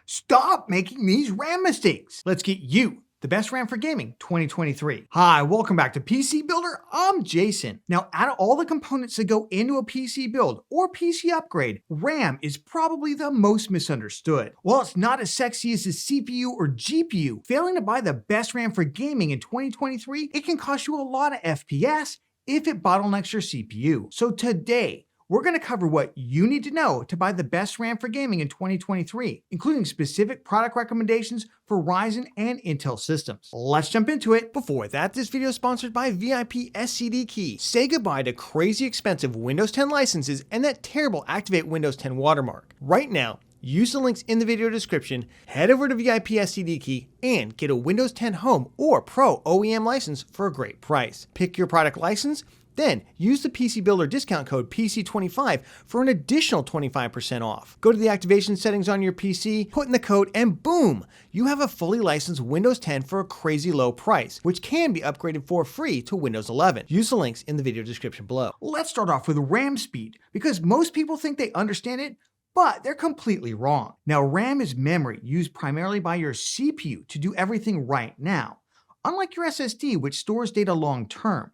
Stop making these RAM mistakes. Let's get you the best RAM for gaming 2023. Hi, welcome back to PC Builder. I'm Jason. Now, out of all the components that go into a PC build or PC upgrade, RAM is probably the most misunderstood. While it's not as sexy as the CPU or GPU, failing to buy the best RAM for gaming in 2023, it can cost you a lot of FPS if it bottlenecks your CPU. So today, we're going to cover what you need to know to buy the best RAM for gaming in 2023, including specific product recommendations for Ryzen and Intel systems. Let's jump into it. Before that, this video is sponsored by VIP SCD Key. Say goodbye to crazy expensive Windows 10 licenses and that terrible Activate Windows 10 watermark. Right now, use the links in the video description, head over to VIP SCD Key, and get a Windows 10 Home or Pro OEM license for a great price. Pick your product license, then use the PC Builder discount code PC25 for an additional 25% off. Go to the activation settings on your PC, put in the code, and boom, you have a fully licensed Windows 10 for a crazy low price, which can be upgraded for free to Windows 11. Use the links in the video description below. Let's start off with RAM speed, because most people think they understand it, but they're completely wrong. Now, RAM is memory used primarily by your CPU to do everything right now, unlike your SSD, which stores data long term.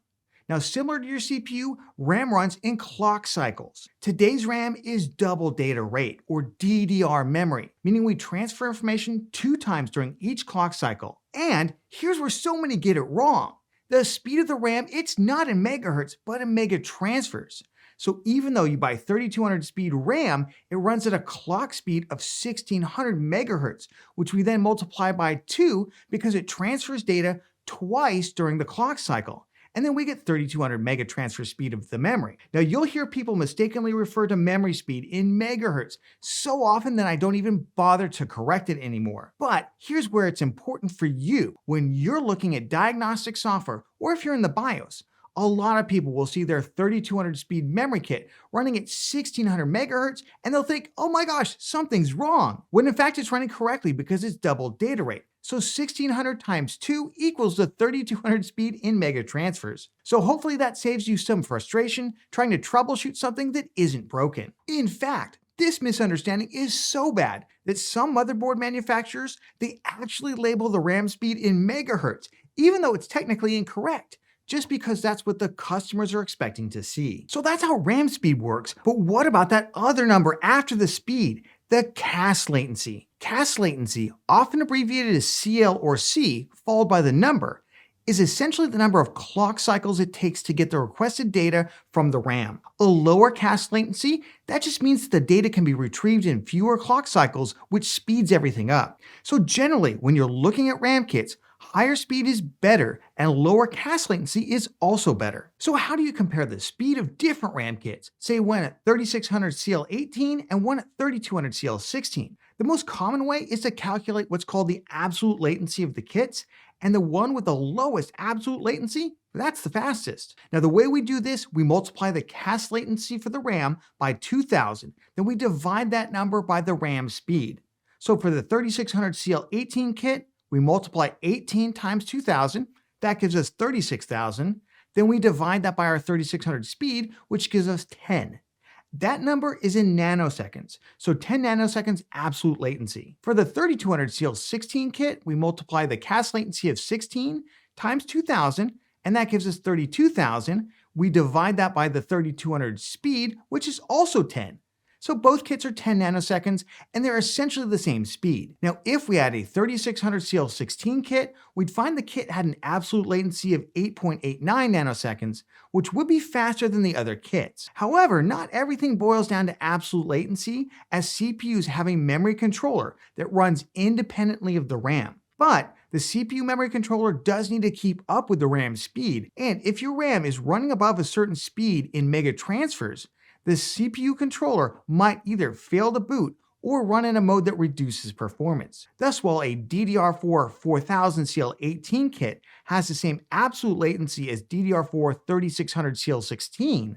Now, similar to your CPU, RAM runs in clock cycles. Today's RAM is double data rate, or DDR memory, meaning we transfer information 2 times during each clock cycle. And here's where so many get it wrong. The speed of the RAM, it's not in megahertz, but in mega transfers. So even though you buy 3200 speed RAM, it runs at a clock speed of 1600 megahertz, which we then multiply by 2 because it transfers data twice during the clock cycle. And then we get 3200 mega transfer speed of the memory. Now, you'll hear people mistakenly refer to memory speed in megahertz so often that I don't even bother to correct it anymore. But here's where it's important for you when you're looking at diagnostic software, or if you're in the BIOS. A lot of people will see their 3200 speed memory kit running at 1600 megahertz and they'll think, oh my gosh, something's wrong. When in fact it's running correctly because it's double data rate. So 1600 times 2 equals the 3200 speed in mega transfers. So hopefully that saves you some frustration trying to troubleshoot something that isn't broken. In fact, this misunderstanding is so bad that some motherboard manufacturers, they actually label the RAM speed in megahertz, even though it's technically incorrect, just because that's what the customers are expecting to see. So that's how RAM speed works, but what about that other number after the speed, the CAS latency? CAS latency, often abbreviated as CL or C, followed by the number, is essentially the number of clock cycles it takes to get the requested data from the RAM. A lower CAS latency, that just means that the data can be retrieved in fewer clock cycles, which speeds everything up. So generally, when you're looking at RAM kits, higher speed is better and lower CAS latency is also better. So how do you compare the speed of different RAM kits, say one at 3600 CL18 and one at 3200 CL16? The most common way is to calculate what's called the absolute latency of the kits, and the one with the lowest absolute latency, that's the fastest. Now, the way we do this, we multiply the CAS latency for the RAM by 2000, then we divide that number by the RAM speed. So for the 3600 CL18 kit, we multiply 18 times 2000, that gives us 36,000. Then we divide that by our 3600 speed, which gives us 10. That number is in nanoseconds, so 10 nanoseconds absolute latency. For the 3200 CL16 kit, we multiply the CAS latency of 16 times 2000, and that gives us 32,000. We divide that by the 3200 speed, which is also 10. So both kits are 10 nanoseconds, and they're essentially the same speed. Now, if we had a 3600 CL16 kit, we'd find the kit had an absolute latency of 8.89 nanoseconds, which would be faster than the other kits. However, not everything boils down to absolute latency, as CPUs have a memory controller that runs independently of the RAM. But the CPU memory controller does need to keep up with the RAM speed, and if your RAM is running above a certain speed in mega transfers, the CPU controller might either fail to boot or run in a mode that reduces performance. Thus, while a DDR4 4000 CL18 kit has the same absolute latency as DDR4 3600 CL16,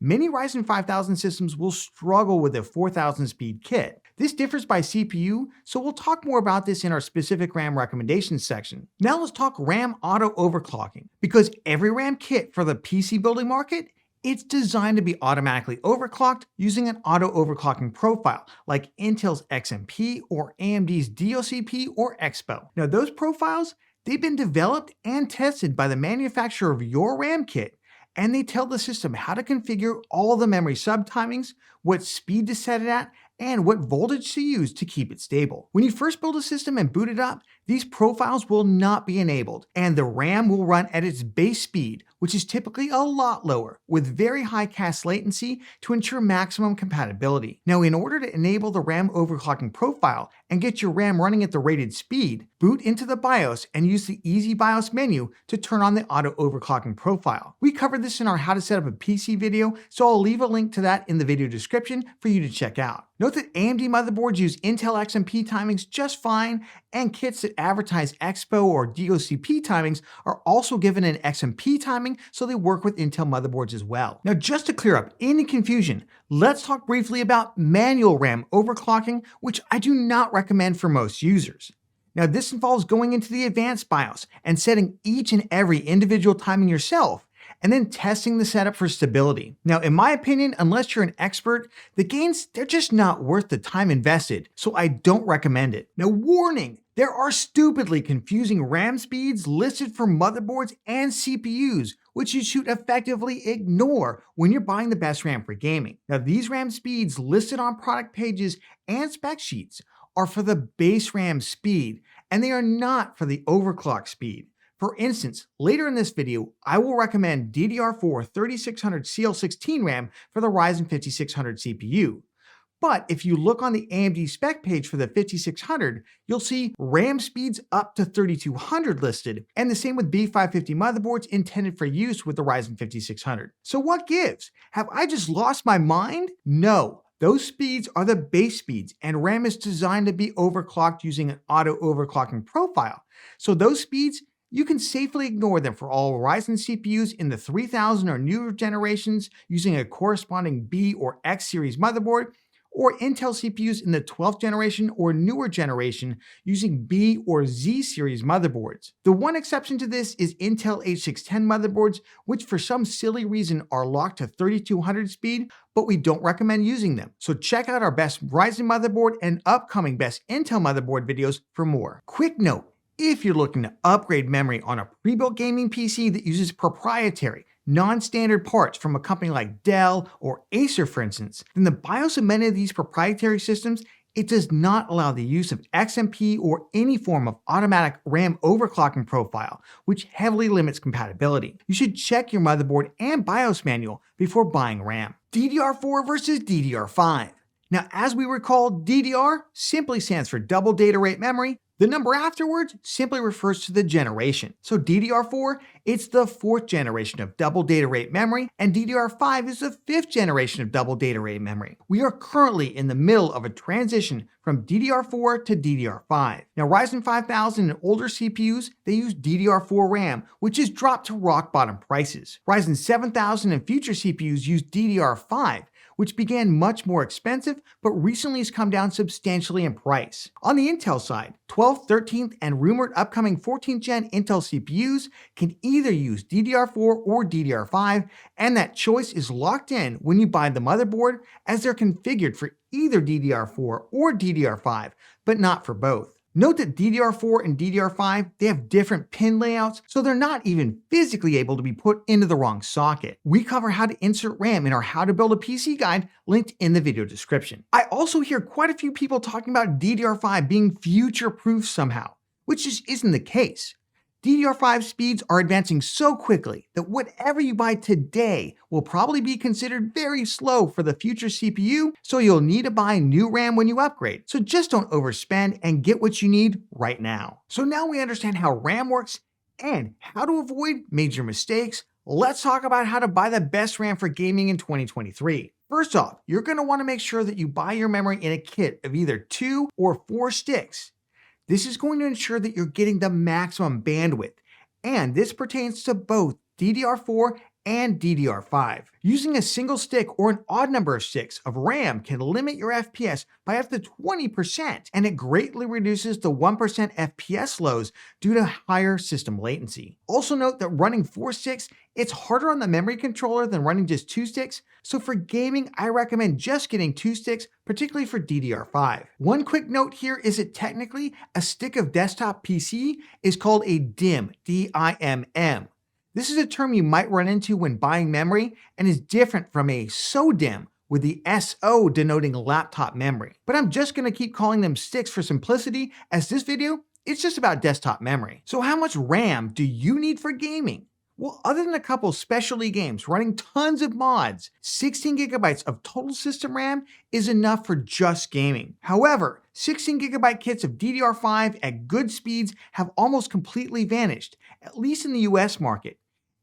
many Ryzen 5000 systems will struggle with a 4000 speed kit. This differs by CPU, so we'll talk more about this in our specific RAM recommendations section. Now let's talk RAM auto overclocking, because every RAM kit for the PC building market It's designed to be automatically overclocked using an auto overclocking profile like Intel's XMP or AMD's DOCP or EXPO. Now those profiles, they've been developed and tested by the manufacturer of your RAM kit, and they tell the system how to configure all the memory subtimings, what speed to set it at, and what voltage to use to keep it stable. When you first build a system and boot it up, these profiles will not be enabled, and the RAM will run at its base speed, which is typically a lot lower, with very high cache latency to ensure maximum compatibility. Now, in order to enable the RAM overclocking profile and get your RAM running at the rated speed, boot into the BIOS and use the Easy BIOS menu to turn on the auto overclocking profile. We covered this in our How to Set Up a PC video, so I'll leave a link to that in the video description for you to check out. Note that AMD motherboards use Intel XMP timings just fine, and kits that advertise EXPO or DOCP timings are also given an XMP timing, so they work with Intel motherboards as well. Now, just to clear up any confusion, let's talk briefly about manual RAM overclocking, which I do not recommend for most users. Now, this involves going into the advanced BIOS and setting each and every individual timing yourself, and then testing the setup for stability. Now, in my opinion, unless you're an expert, the gains, they're just not worth the time invested, so I don't recommend it. Now, warning! There are stupidly confusing RAM speeds listed for motherboards and CPUs, which you should effectively ignore when you're buying the best RAM for gaming. Now, these RAM speeds listed on product pages and spec sheets are for the base RAM speed, and they are not for the overclock speed. For instance, later in this video, I will recommend DDR4 3600 CL16 RAM for the Ryzen 5600 CPU. But if you look on the AMD spec page for the 5600, you'll see RAM speeds up to 3200 listed, and the same with B550 motherboards intended for use with the Ryzen 5600. So what gives? Have I just lost my mind? No. Those speeds are the base speeds, and RAM is designed to be overclocked using an auto overclocking profile. So those speeds, you can safely ignore them for all Ryzen CPUs in the 3000 or newer generations using a corresponding B or X series motherboard, or Intel CPUs in the 12th generation or newer generation using B or Z series motherboards. The one exception to this is Intel H610 motherboards, which for some silly reason are locked to 3200 speed, but we don't recommend using them. So check out our best Ryzen motherboard and upcoming best Intel motherboard videos for more. Quick note, if you're looking to upgrade memory on a pre-built gaming PC that uses proprietary, non-standard parts from a company like Dell or Acer, for instance, then the BIOS of many of these proprietary systems, it does not allow the use of XMP or any form of automatic RAM overclocking profile, which heavily limits compatibility. You should check your motherboard and BIOS manual before buying RAM. DDR4 versus DDR5. Now, as we recall, DDR simply stands for double data rate memory. The number afterwards simply refers to the generation. So DDR4, it's the 4th generation of double data rate memory, and DDR5 is the 5th generation of double data rate memory. We are currently in the middle of a transition from DDR4 to DDR5. Now, Ryzen 5000 and older CPUs, they use DDR4 RAM, which has dropped to rock bottom prices. Ryzen 7000 and future CPUs use DDR5, which began much more expensive, but recently has come down substantially in price. On the Intel side, 12th, 13th, and rumored upcoming 14th gen Intel CPUs can either use DDR4 or DDR5, and that choice is locked in when you buy the motherboard, as they're configured for either DDR4 or DDR5, but not for both. Note that DDR4 and DDR5, they have different pin layouts, so they're not even physically able to be put into the wrong socket. We cover how to insert RAM in our How to Build a PC guide linked in the video description. I also hear quite a few people talking about DDR5 being future-proof somehow, which just isn't the case. DDR5 speeds are advancing so quickly that whatever you buy today will probably be considered very slow for the future CPU, so you'll need to buy new RAM when you upgrade. So just don't overspend and get what you need right now. So now we understand how RAM works and how to avoid major mistakes. Let's talk about how to buy the best RAM for gaming in 2023. First off, you're going to want to make sure that you buy your memory in a kit of either 2 or 4 sticks. This is going to ensure that you're getting the maximum bandwidth, and this pertains to both DDR4 and DDR5. Using a single stick or an odd number of sticks of RAM can limit your FPS by up to 20%, and it greatly reduces the 1% FPS lows due to higher system latency. Also note that running 4 sticks, it's harder on the memory controller than running just 2 sticks, so for gaming, I recommend just getting 2 sticks, particularly for DDR5. One quick note here is that technically, a stick of desktop PC is called a DIMM, D-I-M-M. This is a term you might run into when buying memory and is different from a SODIMM, with the SO denoting laptop memory. But I'm just going to keep calling them sticks for simplicity, as this video, it's just about desktop memory. So how much RAM do you need for gaming? Well, other than a couple specialty games running tons of mods, 16 gigabytes of total system RAM is enough for just gaming. However, 16 gigabyte kits of DDR5 at good speeds have almost completely vanished, at least in the US market.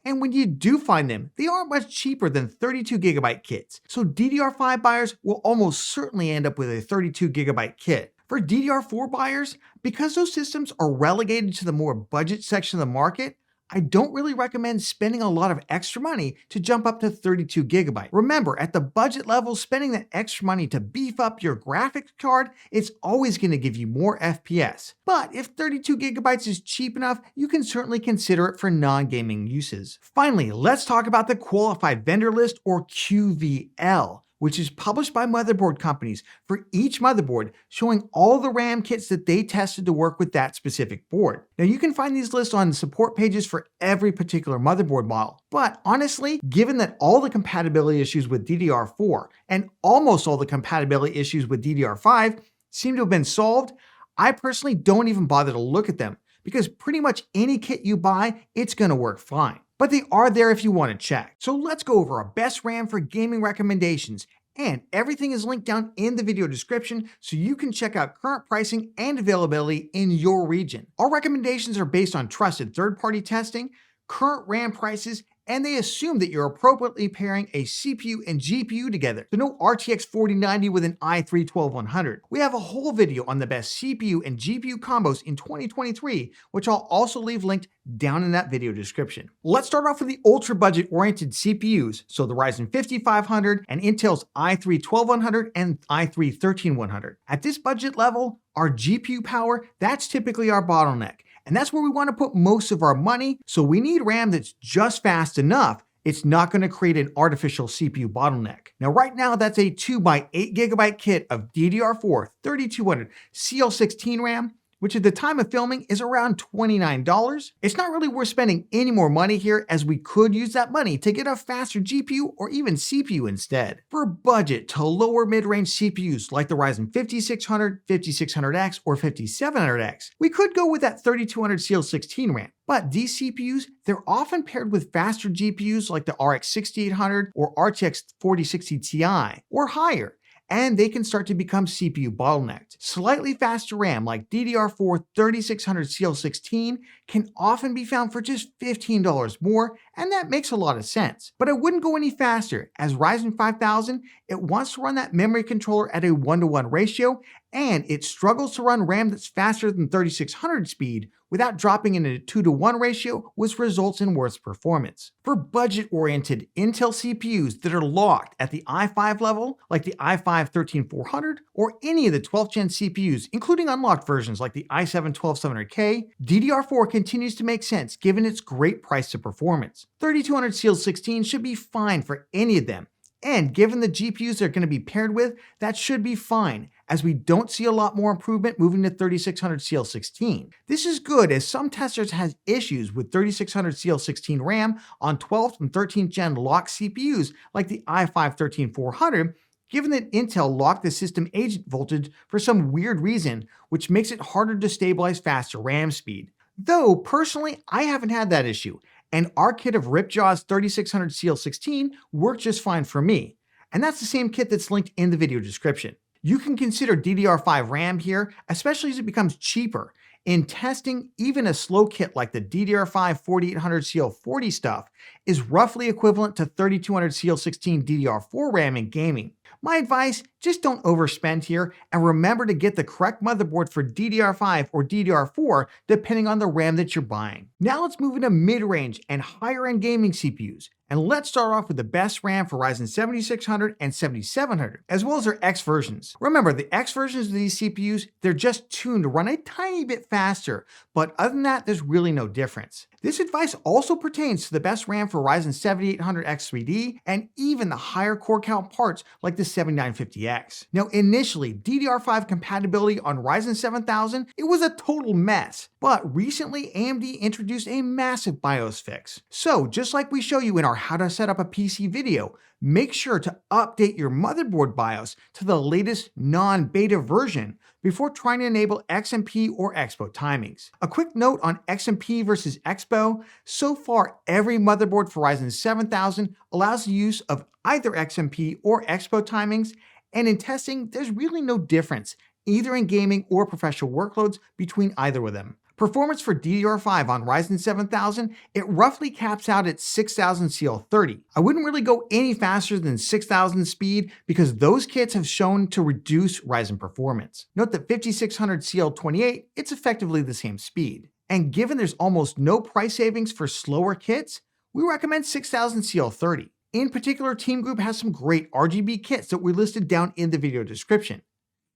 And when you do find them, they aren't much cheaper than 32 gigabyte kits, so DDR5 buyers will almost certainly end up with a 32 gigabyte kit. For DDR4 buyers, because those systems are relegated to the more budget section of the market, I don't really recommend spending a lot of extra money to jump up to 32 gigabyte. Remember, at the budget level, spending that extra money to beef up your graphics card, it's always going to give you more FPS. But if 32 gigabytes is cheap enough, you can certainly consider it for non-gaming uses. Finally, let's talk about the Qualified Vendor List, or QVL, which is published by motherboard companies for each motherboard, showing all the RAM kits that they tested to work with that specific board. Now, you can find these lists on the support pages for every particular motherboard model, but honestly, given that all the compatibility issues with DDR4 and almost all the compatibility issues with DDR5 seem to have been solved, I personally don't even bother to look at them, because pretty much any kit you buy, it's going to work fine. But they are there if you want to check. So let's go over our best RAM for gaming recommendations, and everything is linked down in the video description so you can check out current pricing and availability in your region. Our recommendations are based on trusted third-party testing, current RAM prices, and they assume that you're appropriately pairing a CPU and GPU together. So no RTX 4090 with an i3 12100. We have a whole video on the best CPU and GPU combos in 2023, which I'll also leave linked down in that video description. Let's start off with the ultra budget oriented CPUs, so the Ryzen 5500 and Intel's i3 12100 and i3 13100. At this budget level, our GPU power, that's typically our bottleneck. And that's where we want to put most of our money, so we need RAM that's just fast enough. It's not going to create an artificial CPU bottleneck. Now, right now, that's a 2x8 gigabyte kit of DDR4 3200 CL16 RAM, which at the time of filming is around $29. It's not really worth spending any more money here, as we could use that money to get a faster GPU or even CPU instead. For budget to lower mid-range CPUs like the Ryzen 5600, 5600X, or 5700X, we could go with that 3200 CL16 RAM. But these CPUs, they're often paired with faster GPUs like the RX 6800 or RTX 4060 Ti, or higher, and they can start to become CPU bottlenecked. Slightly faster RAM like DDR4 3600 CL16 can often be found for just $15 more, and that makes a lot of sense. But I wouldn't go any faster, as Ryzen 5000, it wants to run that memory controller at a 1:1 ratio, and it struggles to run RAM that's faster than 3600 speed without dropping in a 2:1 ratio, which results in worse performance. For budget-oriented Intel CPUs that are locked at the i5 level, like the i5 13400, or any of the 12th gen CPUs, including unlocked versions like the i7 12700K, DDR4 continues to make sense given its great price to performance. 3200 CL16 should be fine for any of them, and given the GPUs they're going to be paired with, that should be fine, as we don't see a lot more improvement moving to 3600 CL16. This is good, as some testers has issues with 3600 CL16 RAM on 12th and 13th gen locked CPUs like the i5 13400, given that Intel locked the system agent voltage for some weird reason, which makes it harder to stabilize faster RAM speed. Though, personally, I haven't had that issue, and our kit of Ripjaw's 3600 CL16 worked just fine for me. And that's the same kit that's linked in the video description. You can consider DDR5 RAM here, especially as it becomes cheaper. In testing, even a slow kit like the DDR5 4800 CL40 stuff is roughly equivalent to 3200 CL16 DDR4 RAM in gaming. My advice, just don't overspend here, and remember to get the correct motherboard for DDR5 or DDR4 depending on the RAM that you're buying. Now let's move into mid-range and higher-end gaming CPUs, And let's start off with the best RAM for Ryzen 7600 and 7700, as well as their X versions. Remember, the X versions of these CPUs, they're just tuned to run a tiny bit faster, but other than that, there's really no difference. This advice also pertains to the best RAM for Ryzen 7800X3D and even the higher core count parts like the 7950X. Now, initially, DDR5 compatibility on Ryzen 7000, it was a total mess, but recently AMD introduced a massive BIOS fix. So, just like we show you in our How to Set Up a PC video, make sure to update your motherboard BIOS to the latest non-beta version before trying to enable XMP or EXPO timings. A quick note on XMP versus EXPO, so far every motherboard for Ryzen 7000 allows the use of either XMP or EXPO timings, and in testing, there's really no difference, either in gaming or professional workloads, between either of them. Performance for DDR5 on Ryzen 7000, it roughly caps out at 6000 CL30. I wouldn't really go any faster than 6000 speed because those kits have shown to reduce Ryzen performance. Note that 5600 CL28, it's effectively the same speed. And given there's almost no price savings for slower kits, we recommend 6000 CL30. In particular, Team Group has some great RGB kits that we listed down in the video description.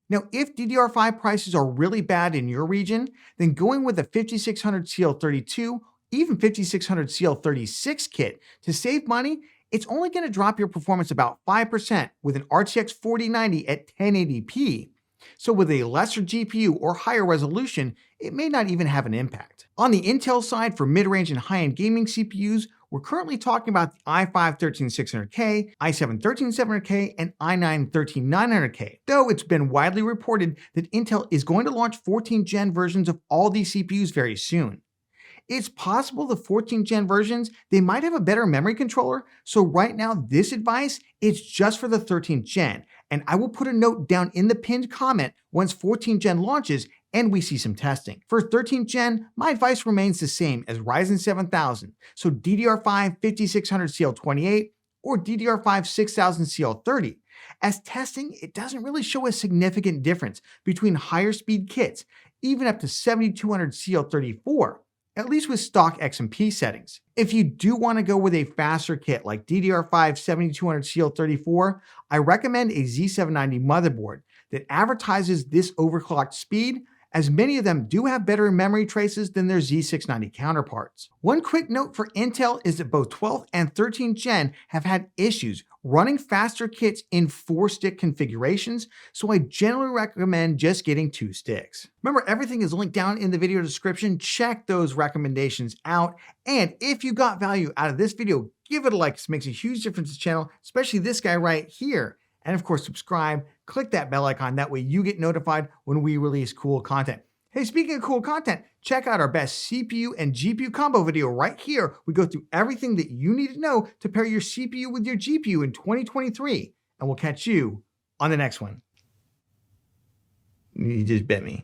Now, if DDR5 prices are really bad in your region, then going with a 5600 CL32, even 5600 CL36 kit to save money, it's only going to drop your performance about 5% with an RTX 4090 at 1080p. So with a lesser GPU or higher resolution, it may not even have an impact. On the Intel side, for mid-range and high-end gaming CPUs, we're currently talking about the i5-13600K, i7-13700K, and i9-13900K, though it's been widely reported that Intel is going to launch 14th gen versions of all these CPUs very soon. It's possible the 14th gen versions, they might have a better memory controller, so right now this advice is just for the 13th gen, and I will put a note down in the pinned comment once 14th gen launches and we see some testing. For 13th gen, my advice remains the same as Ryzen 7000, so DDR5 5600 CL28 or DDR5 6000 CL30. As testing, it doesn't really show a significant difference between higher speed kits, even up to 7200 CL34, at least with stock XMP settings. If you do want to go with a faster kit like DDR5 7200 CL34, I recommend a Z790 motherboard that advertises this overclocked speed, as many of them do have better memory traces than their Z690 counterparts. One quick note for Intel is that both 12th and 13th gen have had issues running faster kits in 4-stick configurations, so I generally recommend just getting 2 sticks. Remember, everything is linked down in the video description. Check those recommendations out, and if you got value out of this video, give it a like. This makes a huge difference to the channel, especially this guy right here. And of course, subscribe, click that bell icon, that way you get notified when we release cool content. Hey, speaking of cool content, check out our best CPU and GPU combo video right here. We go through everything that you need to know to pair your CPU with your GPU in 2023, and we'll catch you on the next one. You just bet me.